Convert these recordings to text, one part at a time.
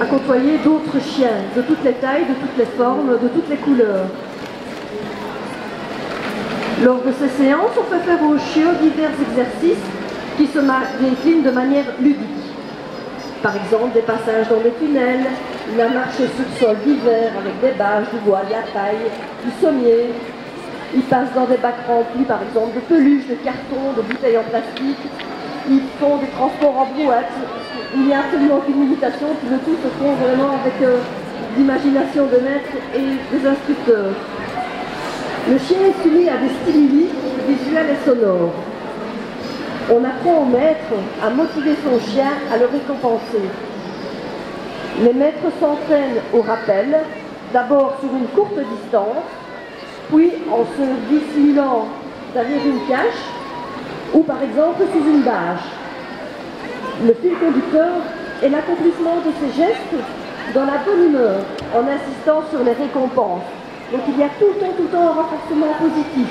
à côtoyer d'autres chiens, de toutes les tailles, de toutes les formes, de toutes les couleurs. Lors de ces séances, on fait faire aux chiots divers exercices qui se déclinent de manière ludique. Par exemple, des passages dans des tunnels, la marche sur sol d'hiver avec des bâches, du bois, de la paille, du sommier. Ils passent dans des bacs remplis, par exemple, de peluches, de cartons, de bouteilles en plastique. Ils font des transports en brouette. Il n'y a absolument aucune limitation, puis le tout se font vraiment avec l'imagination des maîtres et des instructeurs. Le chien est soumis à des stimuli visuels et sonores. On apprend au maître à motiver son chien, à le récompenser. Les maîtres s'entraînent au rappel, d'abord sur une courte distance, puis en se dissimulant derrière une cache, ou par exemple sous une bâche. Le fil conducteur est l'accomplissement de ces gestes dans la bonne humeur, en insistant sur les récompenses. Donc il y a tout le temps un renforcement positif.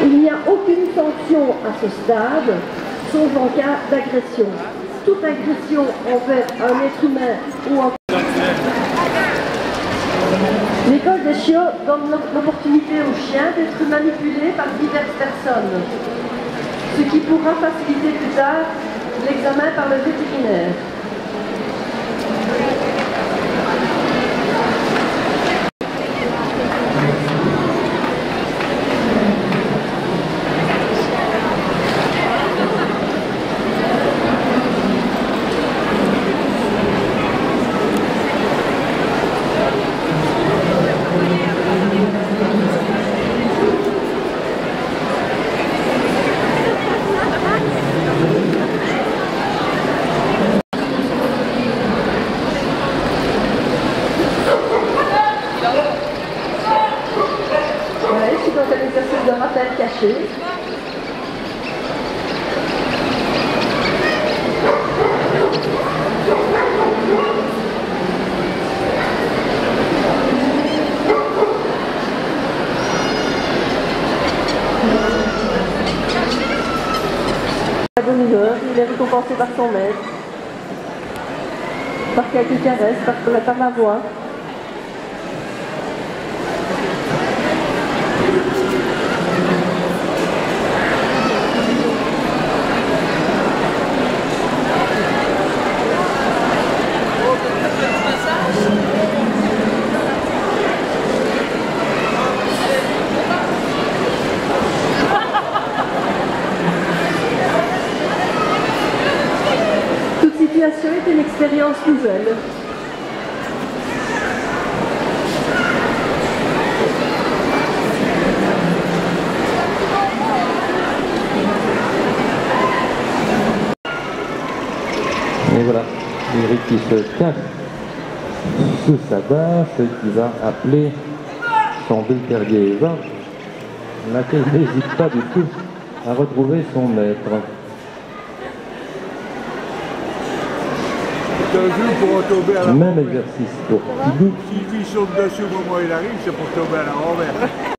Il n'y a aucune sanction à ce stade, sauf en cas d'agression. Toute agression envers un être humain ou un... L'école des chiots donne l'opportunité aux chiens d'être manipulés par diverses personnes, ce qui pourra faciliter plus tard l'examen par le vétérinaire. De rappel caché. La bonne humeur, il est récompensé par son maître, par quelques caresses, par la voix. La situation est une expérience nouvelle. Et voilà, Eric qui se cache sous sa bâche, qui va appeler son bulle terrier Eva, laquelle n'hésite pas du tout à retrouver son maître. Même exercice pour Tidou. S'il saute dessus au moment où il arrive, c'est pour tomber à la renverse.